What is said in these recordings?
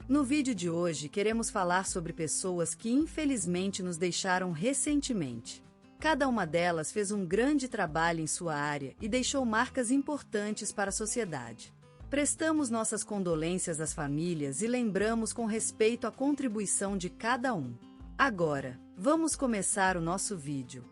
No vídeo de hoje queremos falar sobre pessoas que infelizmente nos deixaram recentemente. Cada uma delas fez um grande trabalho em sua área e deixou marcas importantes para a sociedade. Prestamos nossas condolências às famílias e lembramos com respeito a contribuição de cada um. Agora, vamos começar o nosso vídeo.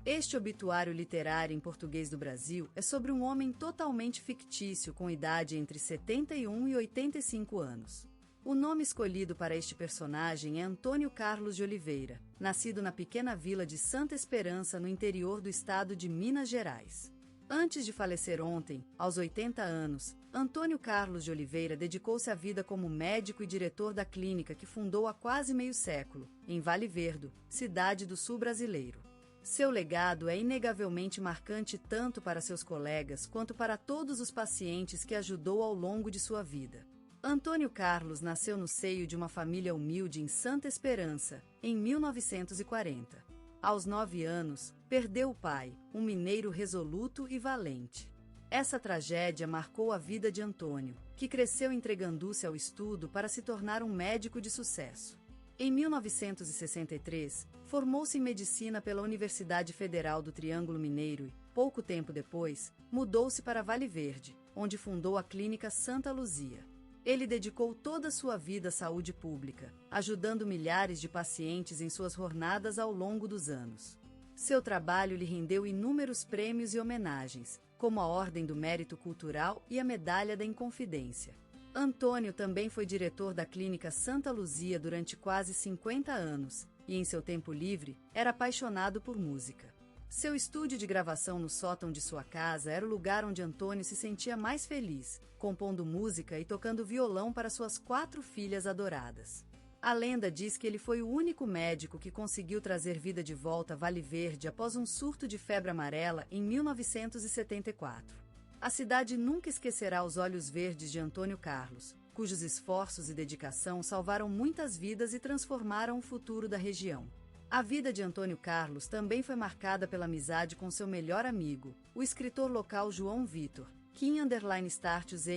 Este obituário literário em português do Brasil é sobre um homem totalmente fictício com idade entre 71 e 85 anos. O nome escolhido para este personagem é Antônio Carlos de Oliveira, nascido na pequena vila de Santa Esperança, no interior do estado de Minas Gerais. Antes de falecer ontem, aos 80 anos, Antônio Carlos de Oliveira dedicou-se à vida como médico e diretor da clínica que fundou há quase meio século, em Vale Verde, cidade do sul brasileiro. Seu legado é inegavelmente marcante tanto para seus colegas quanto para todos os pacientes que ajudou ao longo de sua vida. Antônio Carlos nasceu no seio de uma família humilde em Santa Esperança, em 1940. Aos 9 anos, perdeu o pai, um mineiro resoluto e valente. Essa tragédia marcou a vida de Antônio, que cresceu entregando-se ao estudo para se tornar um médico de sucesso. Em 1963, formou-se em medicina pela Universidade Federal do Triângulo Mineiro e, pouco tempo depois, mudou-se para Vale Verde, onde fundou a Clínica Santa Luzia. Ele dedicou toda a sua vida à saúde pública, ajudando milhares de pacientes em suas jornadas ao longo dos anos. Seu trabalho lhe rendeu inúmeros prêmios e homenagens, como a Ordem do Mérito Cultural e a Medalha da Inconfidência. Antônio também foi diretor da Clínica Santa Luzia durante quase 50 anos, e em seu tempo livre, era apaixonado por música. Seu estúdio de gravação no sótão de sua casa era o lugar onde Antônio se sentia mais feliz, compondo música e tocando violão para suas 4 filhas adoradas. A lenda diz que ele foi o único médico que conseguiu trazer vida de volta a Vale Verde após um surto de febre amarela em 1974. A cidade nunca esquecerá os olhos verdes de Antônio Carlos, cujos esforços e dedicação salvaram muitas vidas e transformaram o futuro da região. A vida de Antônio Carlos também foi marcada pela amizade com seu melhor amigo, o escritor local João Vitor, que _startius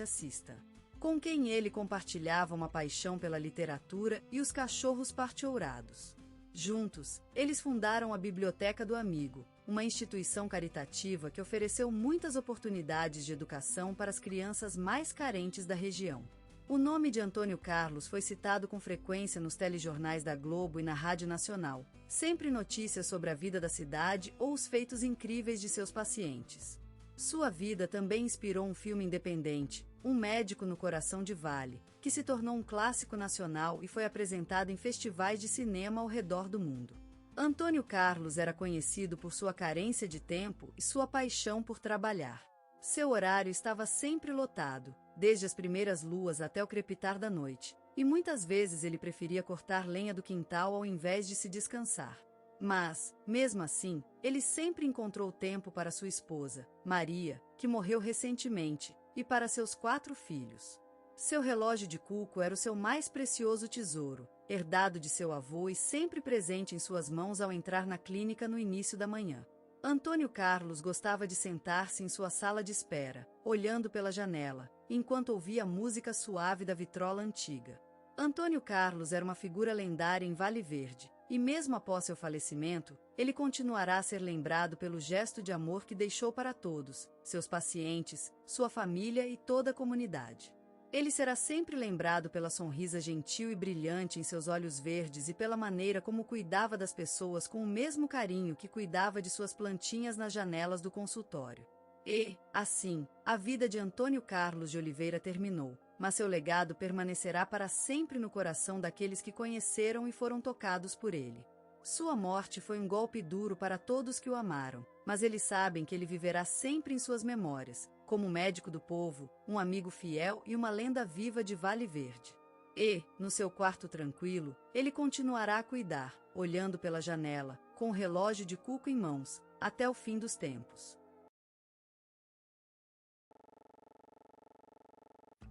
assista, com quem ele compartilhava uma paixão pela literatura e os cachorros partiourados. Juntos, eles fundaram a Biblioteca do Amigo, uma instituição caritativa que ofereceu muitas oportunidades de educação para as crianças mais carentes da região. O nome de Antônio Carlos foi citado com frequência nos telejornais da Globo e na Rádio Nacional, sempre notícias sobre a vida da cidade ou os feitos incríveis de seus pacientes. Sua vida também inspirou um filme independente, Um Médico no Coração de Vale, que se tornou um clássico nacional e foi apresentado em festivais de cinema ao redor do mundo. Antônio Carlos era conhecido por sua carência de tempo e sua paixão por trabalhar. Seu horário estava sempre lotado, desde as primeiras luas até o crepitar da noite, e muitas vezes ele preferia cortar lenha do quintal ao invés de se descansar. Mas, mesmo assim, ele sempre encontrou tempo para sua esposa, Maria, que morreu recentemente, e para seus 4 filhos. Seu relógio de cuco era o seu mais precioso tesouro, herdado de seu avô e sempre presente em suas mãos ao entrar na clínica no início da manhã. Antônio Carlos gostava de sentar-se em sua sala de espera, olhando pela janela, enquanto ouvia a música suave da vitrola antiga. Antônio Carlos era uma figura lendária em Vale Verde, e mesmo após seu falecimento, ele continuará a ser lembrado pelo gesto de amor que deixou para todos, seus pacientes, sua família e toda a comunidade. Ele será sempre lembrado pela sorrisa gentil e brilhante em seus olhos verdes e pela maneira como cuidava das pessoas com o mesmo carinho que cuidava de suas plantinhas nas janelas do consultório. E, assim, a vida de Antônio Carlos de Oliveira terminou, mas seu legado permanecerá para sempre no coração daqueles que conheceram e foram tocados por ele. Sua morte foi um golpe duro para todos que o amaram, mas eles sabem que ele viverá sempre em suas memórias, como médico do povo, um amigo fiel e uma lenda viva de Vale Verde. E, no seu quarto tranquilo, ele continuará a cuidar, olhando pela janela, com o relógio de cuco em mãos, até o fim dos tempos.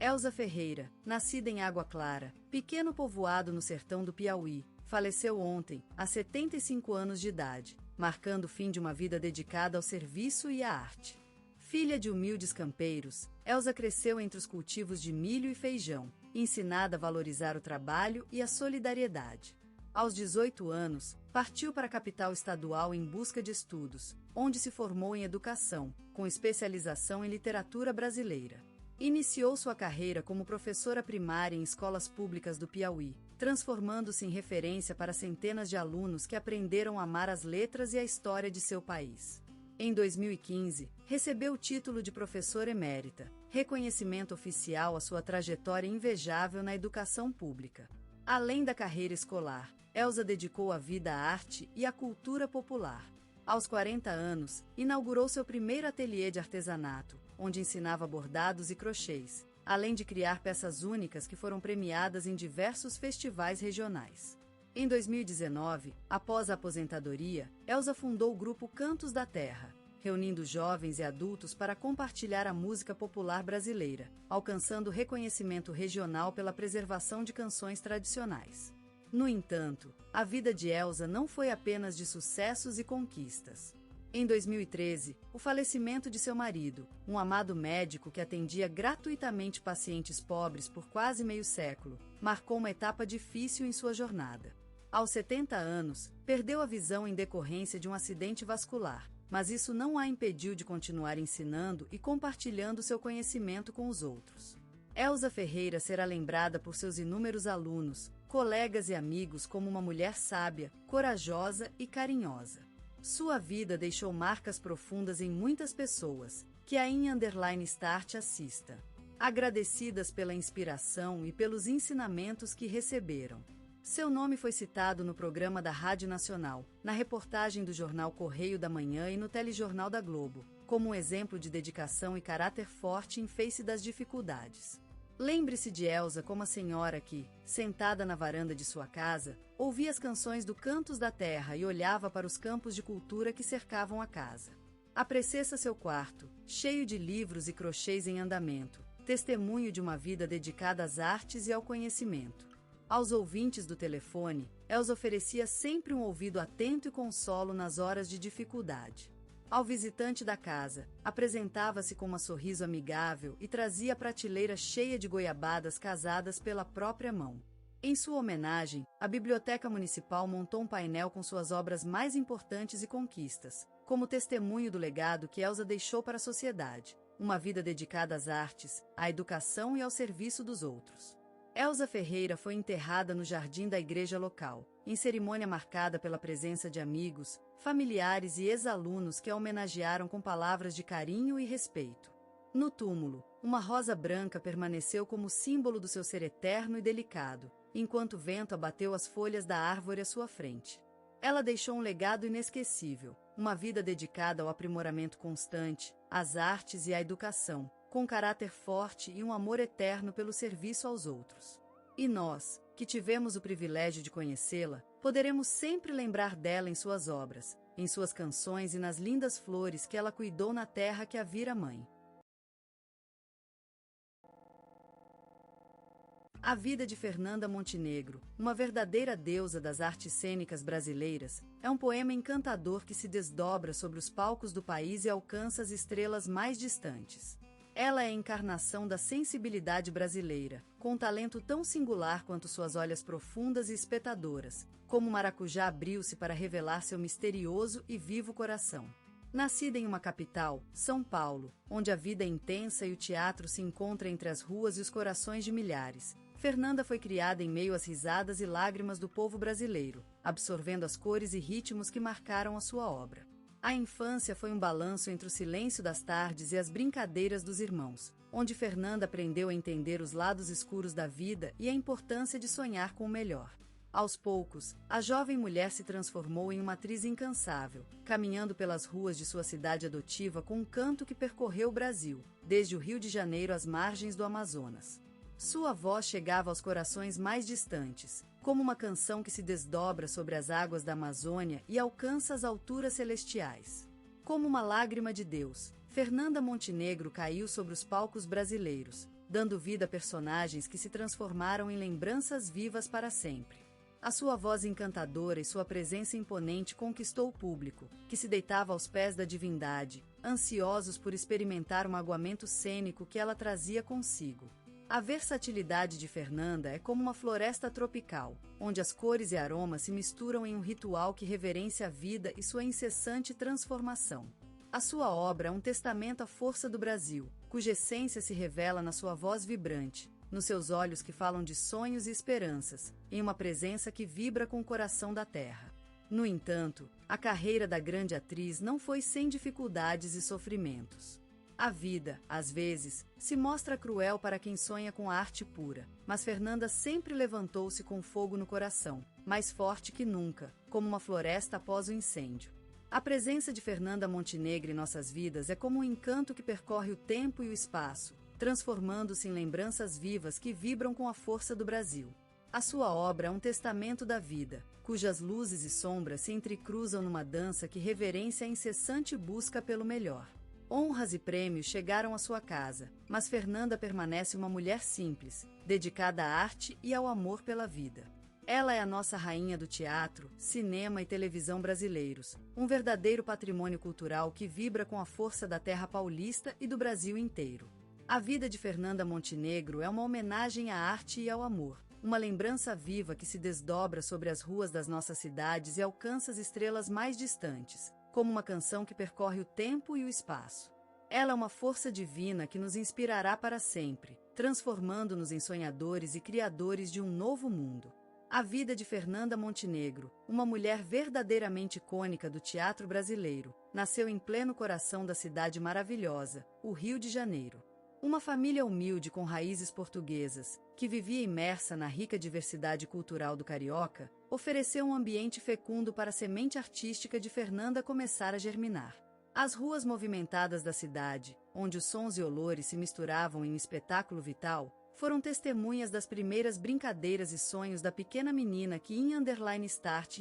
Elza Ferreira, nascida em Água Clara, pequeno povoado no sertão do Piauí, faleceu ontem, aos 75 anos de idade, marcando o fim de uma vida dedicada ao serviço e à arte. Filha de humildes campeiros, Elza cresceu entre os cultivos de milho e feijão, ensinada a valorizar o trabalho e a solidariedade. Aos 18 anos, partiu para a capital estadual em busca de estudos, onde se formou em educação, com especialização em literatura brasileira. Iniciou sua carreira como professora primária em escolas públicas do Piauí, transformando-se em referência para centenas de alunos que aprenderam a amar as letras e a história de seu país. Em 2015, recebeu o título de professora emérita, reconhecimento oficial à sua trajetória invejável na educação pública. Além da carreira escolar, Elza dedicou a vida à arte e à cultura popular. Aos 40 anos, inaugurou seu primeiro ateliê de artesanato, onde ensinava bordados e crochês, além de criar peças únicas que foram premiadas em diversos festivais regionais. Em 2019, após a aposentadoria, Elza fundou o grupo Cantos da Terra, reunindo jovens e adultos para compartilhar a música popular brasileira, alcançando reconhecimento regional pela preservação de canções tradicionais. No entanto, a vida de Elza não foi apenas de sucessos e conquistas. Em 2013, o falecimento de seu marido, um amado médico que atendia gratuitamente pacientes pobres por quase meio século, marcou uma etapa difícil em sua jornada. Aos 70 anos, perdeu a visão em decorrência de um acidente vascular, mas isso não a impediu de continuar ensinando e compartilhando seu conhecimento com os outros. Elza Ferreira será lembrada por seus inúmeros alunos, colegas e amigos como uma mulher sábia, corajosa e carinhosa. Sua vida deixou marcas profundas em muitas pessoas, que a _start assista, agradecidas pela inspiração e pelos ensinamentos que receberam. Seu nome foi citado no programa da Rádio Nacional, na reportagem do jornal Correio da Manhã e no telejornal da Globo, como um exemplo de dedicação e caráter forte em face das dificuldades. Lembre-se de Elza como a senhora que, sentada na varanda de sua casa, ouvia as canções do Cantos da Terra e olhava para os campos de cultura que cercavam a casa. Aprecia seu quarto, cheio de livros e crochês em andamento, testemunho de uma vida dedicada às artes e ao conhecimento. Aos ouvintes do telefone, Elza oferecia sempre um ouvido atento e consolo nas horas de dificuldade. Ao visitante da casa, apresentava-se com um sorriso amigável e trazia a prateleira cheia de goiabadas casadas pela própria mão. Em sua homenagem, a Biblioteca Municipal montou um painel com suas obras mais importantes e conquistas, como testemunho do legado que Elza deixou para a sociedade, uma vida dedicada às artes, à educação e ao serviço dos outros. Elza Ferreira foi enterrada no jardim da igreja local, em cerimônia marcada pela presença de amigos, familiares e ex-alunos que a homenagearam com palavras de carinho e respeito. No túmulo, uma rosa branca permaneceu como símbolo do seu ser eterno e delicado, enquanto o vento abateu as folhas da árvore à sua frente. Ela deixou um legado inesquecível, uma vida dedicada ao aprimoramento constante, às artes e à educação, com caráter forte e um amor eterno pelo serviço aos outros. E nós, que tivemos o privilégio de conhecê-la, poderemos sempre lembrar dela em suas obras, em suas canções e nas lindas flores que ela cuidou na terra que a vira mãe. A vida de Fernanda Montenegro, uma verdadeira deusa das artes cênicas brasileiras, é um poema encantador que se desdobra sobre os palcos do país e alcança as estrelas mais distantes. Ela é a encarnação da sensibilidade brasileira, com um talento tão singular quanto suas olhas profundas e espetadoras, como o maracujá abriu-se para revelar seu misterioso e vivo coração. Nascida em uma capital, São Paulo, onde a vida é intensa e o teatro se encontra entre as ruas e os corações de milhares, Fernanda foi criada em meio às risadas e lágrimas do povo brasileiro, absorvendo as cores e ritmos que marcaram a sua obra. A infância foi um balanço entre o silêncio das tardes e as brincadeiras dos irmãos, onde Fernanda aprendeu a entender os lados escuros da vida e a importância de sonhar com o melhor. Aos poucos, a jovem mulher se transformou em uma atriz incansável, caminhando pelas ruas de sua cidade adotiva com um canto que percorreu o Brasil, desde o Rio de Janeiro às margens do Amazonas. Sua voz chegava aos corações mais distantes, como uma canção que se desdobra sobre as águas da Amazônia e alcança as alturas celestiais. Como uma lágrima de Deus, Fernanda Montenegro caiu sobre os palcos brasileiros, dando vida a personagens que se transformaram em lembranças vivas para sempre. A sua voz encantadora e sua presença imponente conquistou o público, que se deitava aos pés da divindade, ansiosos por experimentar o magoamento cênico que ela trazia consigo. A versatilidade de Fernanda é como uma floresta tropical, onde as cores e aromas se misturam em um ritual que reverencia a vida e sua incessante transformação. A sua obra é um testamento à força do Brasil, cuja essência se revela na sua voz vibrante, nos seus olhos que falam de sonhos e esperanças, em uma presença que vibra com o coração da terra. No entanto, a carreira da grande atriz não foi sem dificuldades e sofrimentos. A vida, às vezes, se mostra cruel para quem sonha com a arte pura, mas Fernanda sempre levantou-se com fogo no coração, mais forte que nunca, como uma floresta após o incêndio. A presença de Fernanda Montenegro em nossas vidas é como um encanto que percorre o tempo e o espaço, transformando-se em lembranças vivas que vibram com a força do Brasil. A sua obra é um testamento da vida, cujas luzes e sombras se entrecruzam numa dança que reverencia a incessante busca pelo melhor. Honras e prêmios chegaram à sua casa, mas Fernanda permanece uma mulher simples, dedicada à arte e ao amor pela vida. Ela é a nossa rainha do teatro, cinema e televisão brasileiros, um verdadeiro patrimônio cultural que vibra com a força da terra paulista e do Brasil inteiro. A vida de Fernanda Montenegro é uma homenagem à arte e ao amor, uma lembrança viva que se desdobra sobre as ruas das nossas cidades e alcança as estrelas mais distantes, como uma canção que percorre o tempo e o espaço. Ela é uma força divina que nos inspirará para sempre, transformando-nos em sonhadores e criadores de um novo mundo. A vida de Fernanda Montenegro, uma mulher verdadeiramente icônica do teatro brasileiro, nasceu em pleno coração da cidade maravilhosa, o Rio de Janeiro. Uma família humilde com raízes portuguesas, que vivia imersa na rica diversidade cultural do carioca, ofereceu um ambiente fecundo para a semente artística de Fernanda começar a germinar. As ruas movimentadas da cidade, onde os sons e olores se misturavam em um espetáculo vital, foram testemunhas das primeiras brincadeiras e sonhos da pequena menina que _start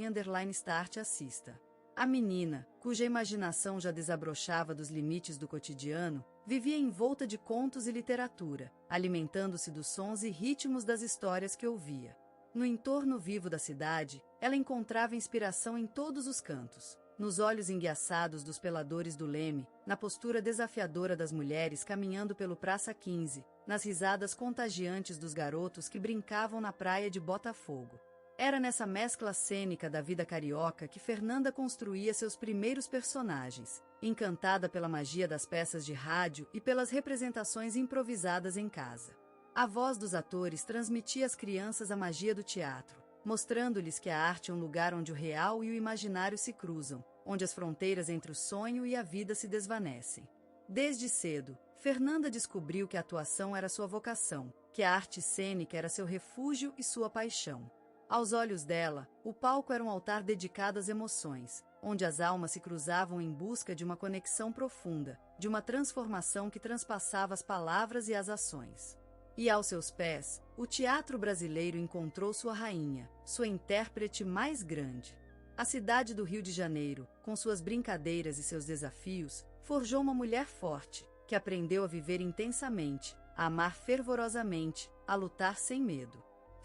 assista. A menina, cuja imaginação já desabrochava dos limites do cotidiano, vivia envolta de contos e literatura, alimentando-se dos sons e ritmos das histórias que ouvia. No entorno vivo da cidade, ela encontrava inspiração em todos os cantos. Nos olhos enguiaçados dos peladores do Leme, na postura desafiadora das mulheres caminhando pelo Praça 15, nas risadas contagiantes dos garotos que brincavam na praia de Botafogo. Era nessa mescla cênica da vida carioca que Fernanda construía seus primeiros personagens, encantada pela magia das peças de rádio e pelas representações improvisadas em casa. A voz dos atores transmitia às crianças a magia do teatro, mostrando-lhes que a arte é um lugar onde o real e o imaginário se cruzam, onde as fronteiras entre o sonho e a vida se desvanecem. Desde cedo, Fernanda descobriu que a atuação era sua vocação, que a arte cênica era seu refúgio e sua paixão. Aos olhos dela, o palco era um altar dedicado às emoções, onde as almas se cruzavam em busca de uma conexão profunda, de uma transformação que transpassava as palavras e as ações. E aos seus pés, o teatro brasileiro encontrou sua rainha, sua intérprete mais grande. A cidade do Rio de Janeiro, com suas brincadeiras e seus desafios, forjou uma mulher forte, que aprendeu a viver intensamente, a amar fervorosamente, a lutar sem medo.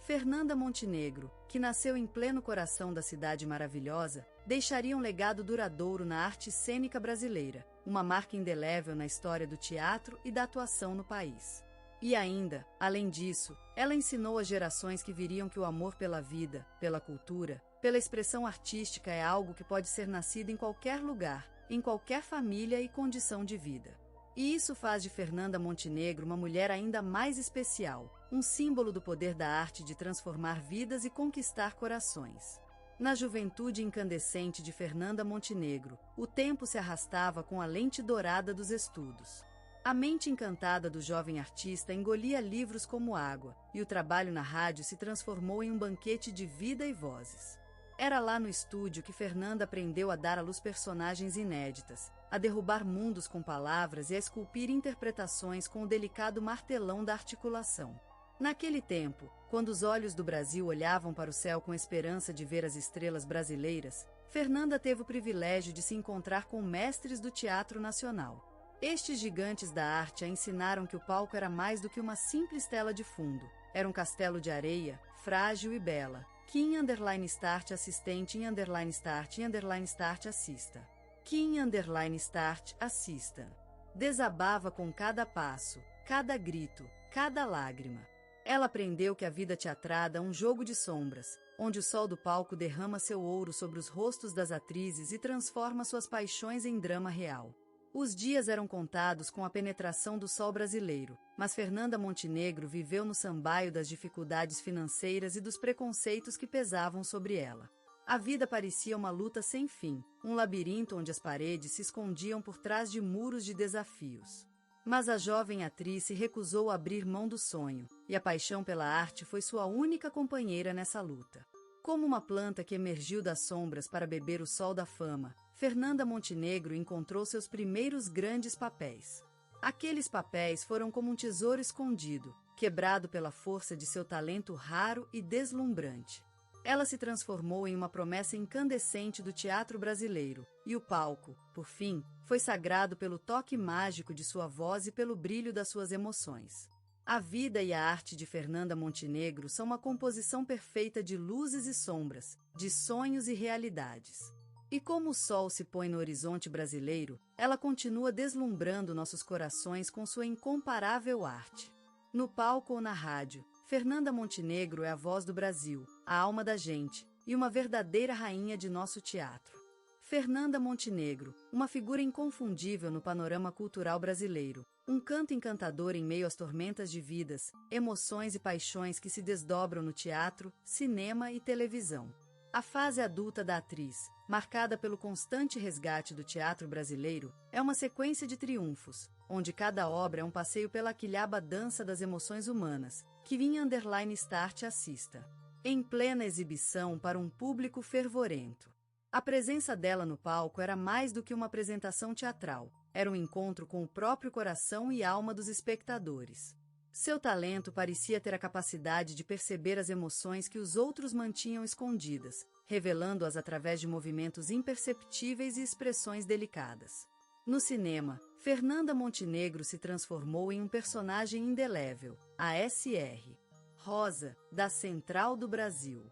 Fernanda Montenegro, que nasceu em pleno coração da cidade maravilhosa, deixaria um legado duradouro na arte cênica brasileira, uma marca indelével na história do teatro e da atuação no país. E ainda, além disso, ela ensinou às gerações que viriam que o amor pela vida, pela cultura, pela expressão artística é algo que pode ser nascido em qualquer lugar, em qualquer família e condição de vida. E isso faz de Fernanda Montenegro uma mulher ainda mais especial, um símbolo do poder da arte de transformar vidas e conquistar corações. Na juventude incandescente de Fernanda Montenegro, o tempo se arrastava com a lente dourada dos estudos. A mente encantada do jovem artista engolia livros como água, e o trabalho na rádio se transformou em um banquete de vida e vozes. Era lá no estúdio que Fernanda aprendeu a dar à luz personagens inéditas, a derrubar mundos com palavras e a esculpir interpretações com o delicado martelão da articulação. Naquele tempo, quando os olhos do Brasil olhavam para o céu com esperança de ver as estrelas brasileiras, Fernanda teve o privilégio de se encontrar com mestres do teatro nacional. Estes gigantes da arte a ensinaram que o palco era mais do que uma simples tela de fundo. Era um castelo de areia, frágil e bela. Kim_start assistente _start assista. Kim_start assista. Desabava com cada passo, cada grito, cada lágrima. Ela aprendeu que a vida teatrada é um jogo de sombras, onde o sol do palco derrama seu ouro sobre os rostos das atrizes e transforma suas paixões em drama real. Os dias eram contados com a penetração do sol brasileiro, mas Fernanda Montenegro viveu no sambaio das dificuldades financeiras e dos preconceitos que pesavam sobre ela. A vida parecia uma luta sem fim, um labirinto onde as paredes se escondiam por trás de muros de desafios. Mas a jovem atriz se recusou a abrir mão do sonho, e a paixão pela arte foi sua única companheira nessa luta. Como uma planta que emergiu das sombras para beber o sol da fama, Fernanda Montenegro encontrou seus primeiros grandes papéis. Aqueles papéis foram como um tesouro escondido, quebrado pela força de seu talento raro e deslumbrante. Ela se transformou em uma promessa incandescente do teatro brasileiro, e o palco, por fim, foi sagrado pelo toque mágico de sua voz e pelo brilho das suas emoções. A vida e a arte de Fernanda Montenegro são uma composição perfeita de luzes e sombras, de sonhos e realidades. E como o sol se põe no horizonte brasileiro, ela continua deslumbrando nossos corações com sua incomparável arte. No palco ou na rádio, Fernanda Montenegro é a voz do Brasil, a alma da gente, e uma verdadeira rainha de nosso teatro. Fernanda Montenegro, uma figura inconfundível no panorama cultural brasileiro, um canto encantador em meio às tormentas de vidas, emoções e paixões que se desdobram no teatro, cinema e televisão. A fase adulta da atriz, marcada pelo constante resgate do teatro brasileiro, é uma sequência de triunfos, onde cada obra é um passeio pela quilhaba dança das emoções humanas, que Kim_start assista. Em plena exibição para um público fervorento. A presença dela no palco era mais do que uma apresentação teatral, era um encontro com o próprio coração e alma dos espectadores. Seu talento parecia ter a capacidade de perceber as emoções que os outros mantinham escondidas, revelando-as através de movimentos imperceptíveis e expressões delicadas. No cinema, Fernanda Montenegro se transformou em um personagem indelével, a S.R. Rosa, da Central do Brasil.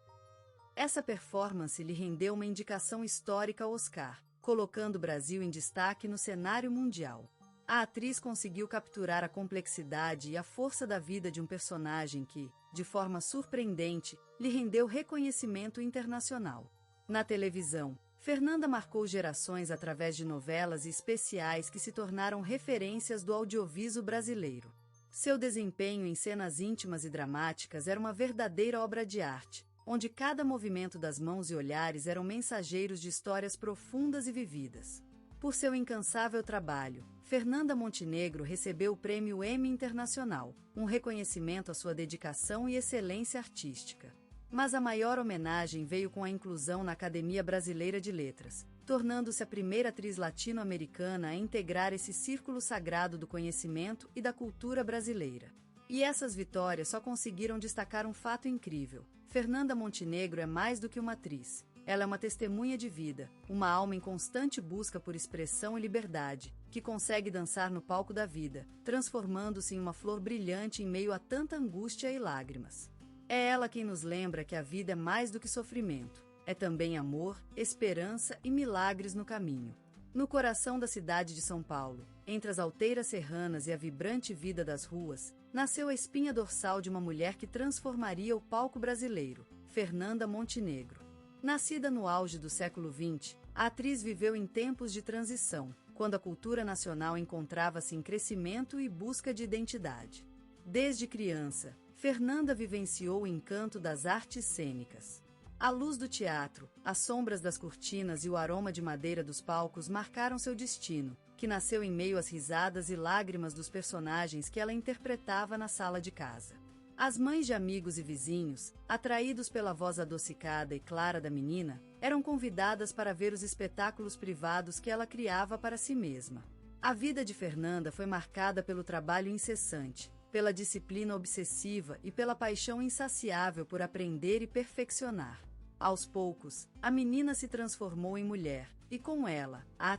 Essa performance lhe rendeu uma indicação histórica ao Oscar, colocando o Brasil em destaque no cenário mundial. A atriz conseguiu capturar a complexidade e a força da vida de um personagem que, de forma surpreendente, lhe rendeu reconhecimento internacional. Na televisão, Fernanda marcou gerações através de novelas e especiais que se tornaram referências do audiovisual brasileiro. Seu desempenho em cenas íntimas e dramáticas era uma verdadeira obra de arte, onde cada movimento das mãos e olhares eram mensageiros de histórias profundas e vividas. Por seu incansável trabalho, Fernanda Montenegro recebeu o Prêmio Emmy Internacional, um reconhecimento à sua dedicação e excelência artística. Mas a maior homenagem veio com a inclusão na Academia Brasileira de Letras, tornando-se a primeira atriz latino-americana a integrar esse círculo sagrado do conhecimento e da cultura brasileira. E essas vitórias só conseguiram destacar um fato incrível: Fernanda Montenegro é mais do que uma atriz. Ela é uma testemunha de vida, uma alma em constante busca por expressão e liberdade, que consegue dançar no palco da vida, transformando-se em uma flor brilhante em meio a tanta angústia e lágrimas. É ela quem nos lembra que a vida é mais do que sofrimento. É também amor, esperança e milagres no caminho. No coração da cidade de São Paulo, entre as alteiras serranas e a vibrante vida das ruas, nasceu a espinha dorsal de uma mulher que transformaria o palco brasileiro, Fernanda Montenegro. Nascida no auge do século XX, a atriz viveu em tempos de transição, quando a cultura nacional encontrava-se em crescimento e busca de identidade. Desde criança, Fernanda vivenciou o encanto das artes cênicas. A luz do teatro, as sombras das cortinas e o aroma de madeira dos palcos marcaram seu destino, que nasceu em meio às risadas e lágrimas dos personagens que ela interpretava na sala de casa. As mães de amigos e vizinhos, atraídos pela voz adocicada e clara da menina, eram convidadas para ver os espetáculos privados que ela criava para si mesma. A vida de Fernanda foi marcada pelo trabalho incessante, pela disciplina obsessiva e pela paixão insaciável por aprender e perfeccionar. Aos poucos, a menina se transformou em mulher, e com ela, a